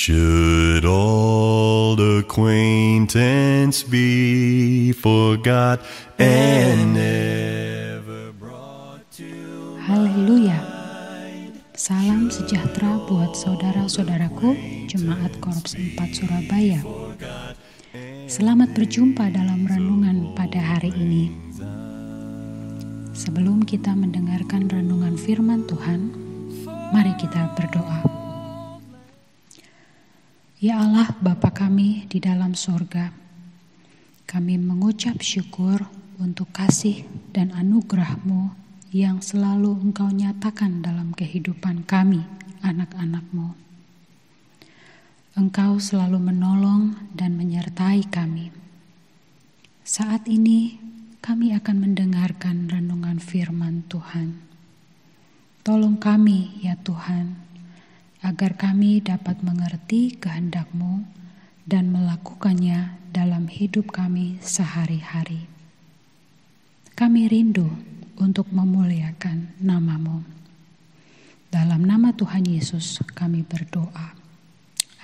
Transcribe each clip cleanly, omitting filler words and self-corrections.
Should old acquaintance be forgot and never brought to Haleluya. Salam sejahtera buat saudara-saudaraku Jemaat Korps 4 Surabaya. Selamat berjumpa dalam renungan pada hari ini. Sebelum kita mendengarkan renungan firman Tuhan, mari kita berdoa. Ya Allah Bapa kami di dalam surga, kami mengucap syukur untuk kasih dan anugerah-Mu yang selalu Engkau nyatakan dalam kehidupan kami, anak-anak-Mu. Engkau selalu menolong dan menyertai kami. Saat ini kami akan mendengarkan renungan firman Tuhan. Tolong kami ya Tuhan, agar kami dapat mengerti kehendak-Mu dan melakukannya dalam hidup kami sehari-hari. Kami rindu untuk memuliakan nama-Mu. Dalam nama Tuhan Yesus kami berdoa.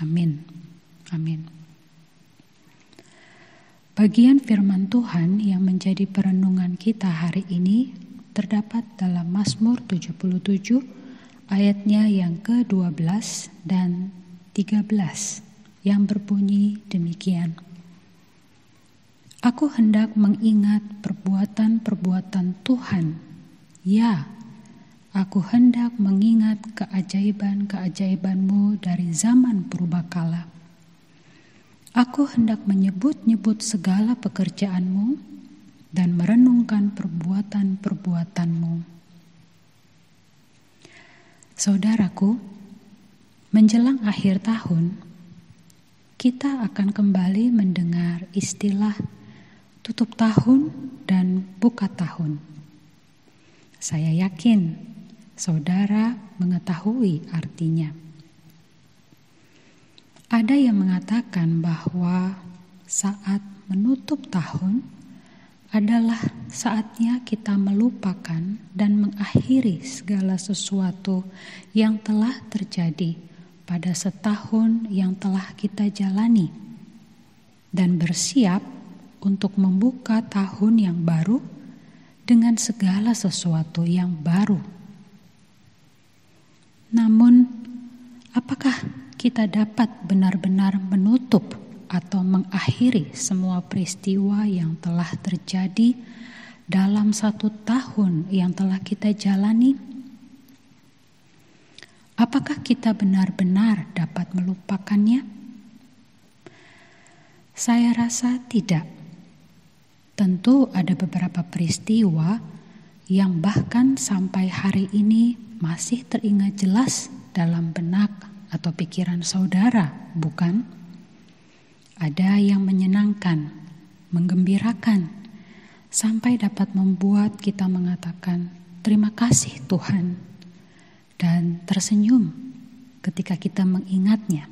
Amin. Amin. Bagian firman Tuhan yang menjadi perenungan kita hari ini terdapat dalam Mazmur 77 ayatnya yang ke-12 dan 13 yang berbunyi demikian. Aku hendak mengingat perbuatan-perbuatan Tuhan. Ya, aku hendak mengingat keajaiban-keajaiban-Mu dari zaman purbakala. Aku hendak menyebut-nyebut segala pekerjaan-Mu dan merenungkan perbuatan-perbuatan-Mu. Saudaraku, menjelang akhir tahun, kita akan kembali mendengar istilah tutup tahun dan buka tahun. Saya yakin saudara mengetahui artinya. Ada yang mengatakan bahwa saat menutup tahun adalah saatnya kita melupakan dan mengakhiri segala sesuatu yang telah terjadi pada setahun yang telah kita jalani dan bersiap untuk membuka tahun yang baru dengan segala sesuatu yang baru. Namun, apakah kita dapat benar-benar menutup atau mengakhiri semua peristiwa yang telah terjadi dalam satu tahun yang telah kita jalani? Apakah kita benar-benar dapat melupakannya? Saya rasa tidak. Tentu ada beberapa peristiwa yang bahkan sampai hari ini masih teringat jelas dalam benak atau pikiran saudara, bukan? Ada yang menyenangkan, menggembirakan, sampai dapat membuat kita mengatakan, "Terima kasih Tuhan," dan tersenyum ketika kita mengingatnya.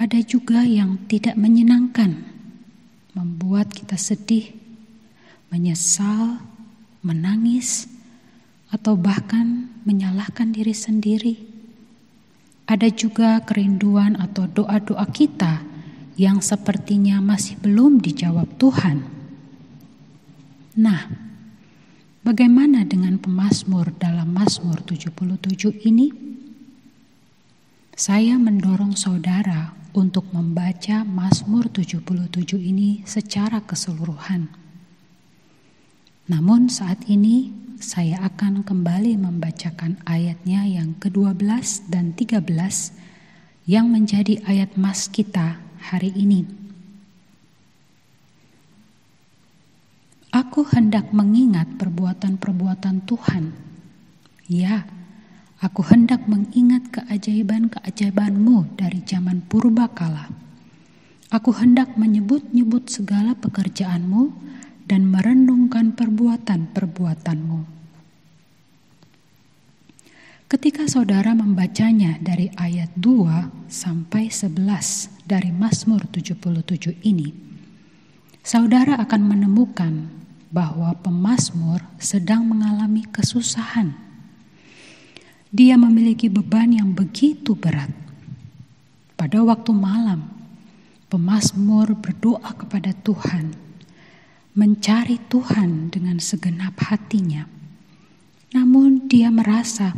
Ada juga yang tidak menyenangkan, membuat kita sedih, menyesal, menangis, atau bahkan menyalahkan diri sendiri. Ada juga kerinduan atau doa-doa kita yang sepertinya masih belum dijawab Tuhan. Nah, bagaimana dengan pemazmur dalam Mazmur 77 ini? Saya mendorong saudara untuk membaca Mazmur 77 ini secara keseluruhan. Namun saat ini saya akan kembali membacakan ayatnya yang ke-12 dan 13 yang menjadi ayat mas kita hari ini. Aku hendak mengingat perbuatan-perbuatan Tuhan. Ya, aku hendak mengingat keajaiban-keajaiban-Mu dari zaman purbakala. Aku hendak menyebut-nyebut segala pekerjaan-Mu dan merenungkan perbuatan-perbuatan-Mu. Ketika saudara membacanya dari ayat 2 sampai 11 dari Mazmur 77 ini, saudara akan menemukan bahwa pemazmur sedang mengalami kesusahan. Dia memiliki beban yang begitu berat. pada waktu malam, pemazmur berdoa kepada Tuhan, mencari Tuhan dengan segenap hatinya. Namun dia merasa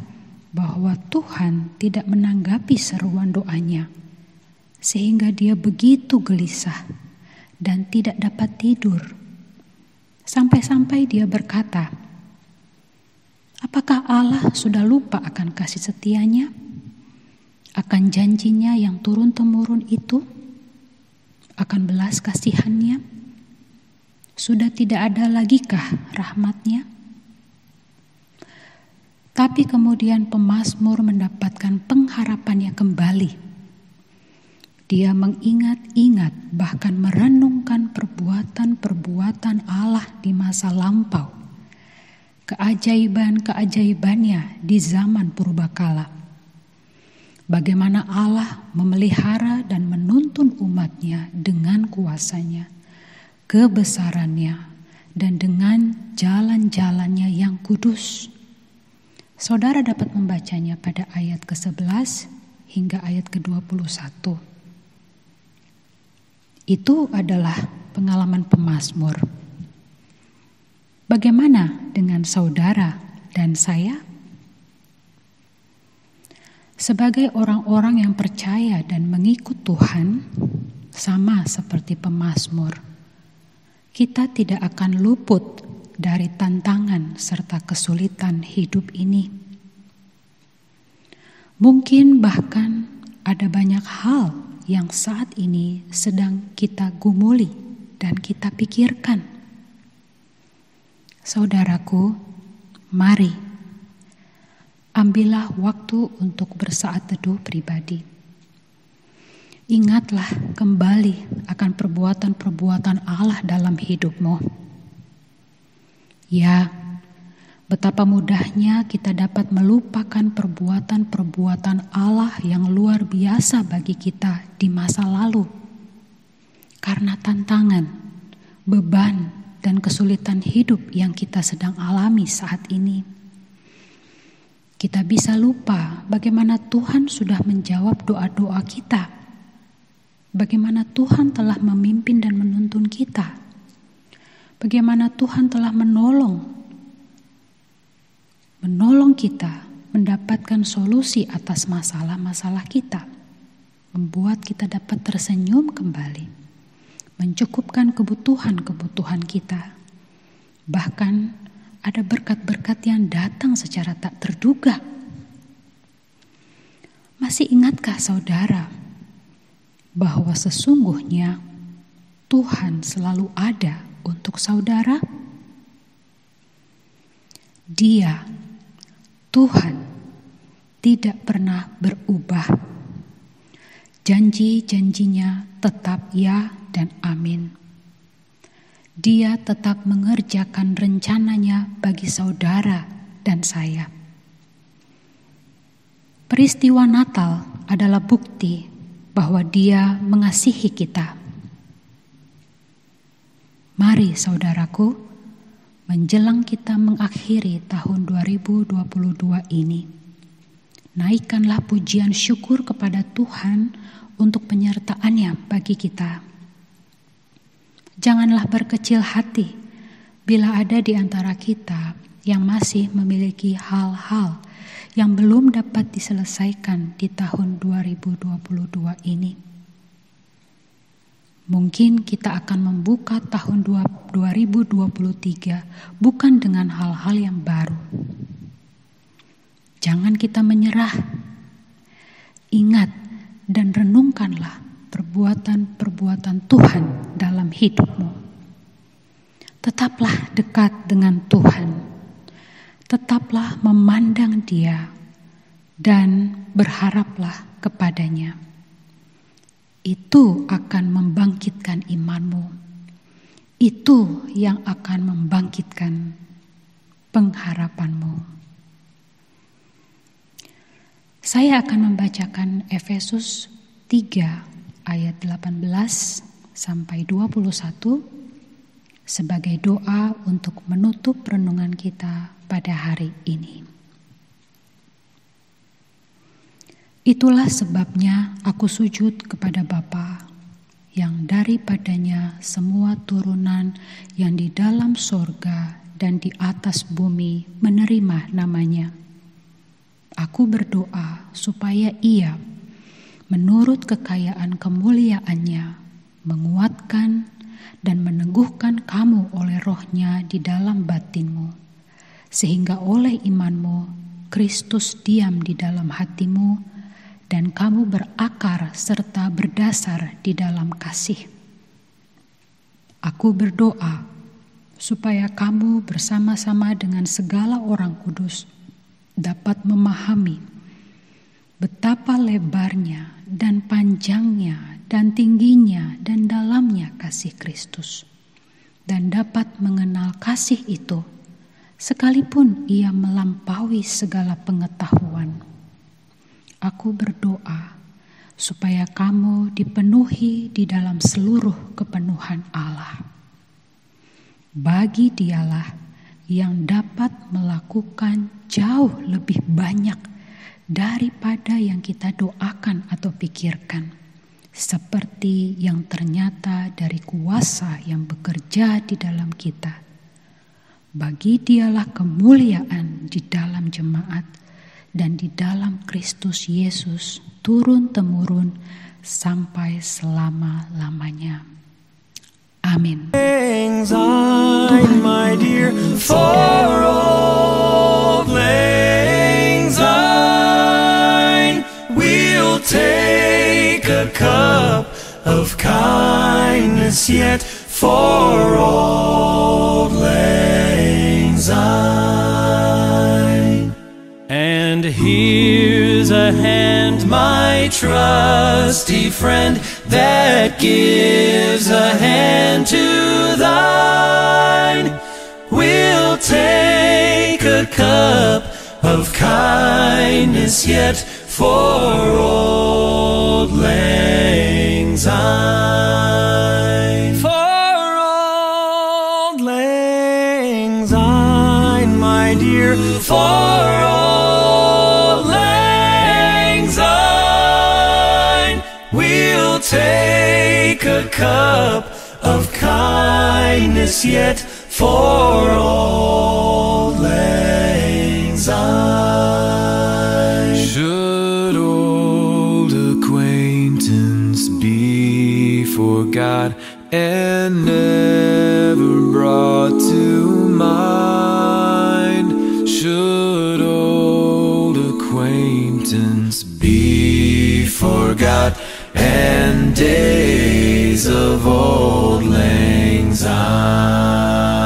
bahwa Tuhan tidak menanggapi seruan doanya, sehingga dia begitu gelisah dan tidak dapat tidur. Sampai-sampai dia berkata, apakah Allah sudah lupa akan kasih setianya? Akan janjinya yang turun-temurun itu? Akan belas kasihannya? Sudah tidak ada lagikah rahmatnya? Tapi kemudian pemazmur mendapatkan pengharapannya kembali. Dia mengingat-ingat, bahkan merenungkan perbuatan-perbuatan Allah di masa lampau, keajaiban-keajaibannya di zaman purbakala. Bagaimana Allah memelihara dan menuntun umatnya dengan kuasanya, kebesarannya, dan dengan jalan-jalannya yang kudus. Saudara dapat membacanya pada ayat ke-11 hingga ayat ke-21. Itu adalah pengalaman pemazmur. Bagaimana dengan saudara dan saya? Sebagai orang-orang yang percaya dan mengikut Tuhan, sama seperti pemazmur, kita tidak akan luput dari tantangan serta kesulitan hidup ini. Mungkin bahkan ada banyak hal yang saat ini sedang kita gumuli dan kita pikirkan. Saudaraku, mari ambillah waktu untuk bersaat teduh pribadi. Ingatlah kembali akan perbuatan-perbuatan Allah dalam hidupmu. Ya, betapa mudahnya kita dapat melupakan perbuatan-perbuatan Allah yang luar biasa bagi kita di masa lalu. Karena tantangan, beban, dan kesulitan hidup yang kita sedang alami saat ini. Kita bisa lupa bagaimana Tuhan sudah menjawab doa-doa kita. Bagaimana Tuhan telah memimpin dan menuntun kita. Bagaimana Tuhan telah menolong kita mendapatkan solusi atas masalah-masalah kita. Membuat kita dapat tersenyum kembali. Mencukupkan kebutuhan-kebutuhan kita. Bahkan ada berkat-berkat yang datang secara tak terduga. Masih ingatkah saudara bahwa sesungguhnya Tuhan selalu ada untuk saudara? Dia, Tuhan, tidak pernah berubah. Janji-janjinya tetap ya dan amin. Dia tetap mengerjakan rencananya bagi saudara dan saya. Peristiwa Natal adalah bukti bahwa Dia mengasihi kita. Mari saudaraku, menjelang kita mengakhiri tahun 2022 ini, naikkanlah pujian syukur kepada Tuhan untuk penyertaan-Nya bagi kita. Janganlah berkecil hati bila ada di antara kita yang masih memiliki hal-hal yang belum dapat diselesaikan di tahun 2022 ini. Mungkin kita akan membuka tahun 2023 bukan dengan hal-hal yang baru. Jangan kita menyerah. Ingat dan renungkanlah perbuatan-perbuatan Tuhan dalam hidupmu. Tetaplah dekat dengan Tuhan. Tetaplah memandang Dia dan berharaplah kepadanya. Itu akan membangkitkan imanmu. Itu yang akan membangkitkan pengharapanmu. Saya akan membacakan Efesus 3 ayat 18 sampai 21 sebagai doa untuk menutup renungan kita pada hari ini. Itulah sebabnya aku sujud kepada Bapa, yang daripadanya semua turunan yang di dalam sorga dan di atas bumi menerima namanya. Aku berdoa supaya Ia, menurut kekayaan kemuliaannya, menguatkan dan meneguhkan kamu oleh Roh-Nya di dalam batinmu, sehingga oleh imanmu Kristus diam di dalam hatimu, dan kamu berakar serta berdasar di dalam kasih. Aku berdoa supaya kamu bersama-sama dengan segala orang kudus dapat memahami betapa lebarnya dan panjangnya dan tingginya dan dalamnya kasih Kristus, dan dapat mengenal kasih itu sekalipun ia melampaui segala pengetahuan. Aku berdoa supaya kamu dipenuhi di dalam seluruh kepenuhan Allah. Bagi Dialah yang dapat melakukan jauh lebih banyak daripada yang kita doakan atau pikirkan, seperti yang ternyata dari kuasa yang bekerja di dalam kita. Bagi Dialah kemuliaan di dalam jemaat dan di dalam Kristus Yesus turun-temurun sampai selama-lamanya. Amin. Tuhan, my dear, for old lang syne, we'll take a cup of kindness yet for old lang syne. And here's a hand, my trusty friend, that gives a hand to thine. We'll take a cup of kindness yet for old lang syne. For old lang syne, my dear, for take a cup of kindness yet for old lang syne. Should old acquaintance be forgot and never brought to mind, should old acquaintance be forgot and days of old lang syne.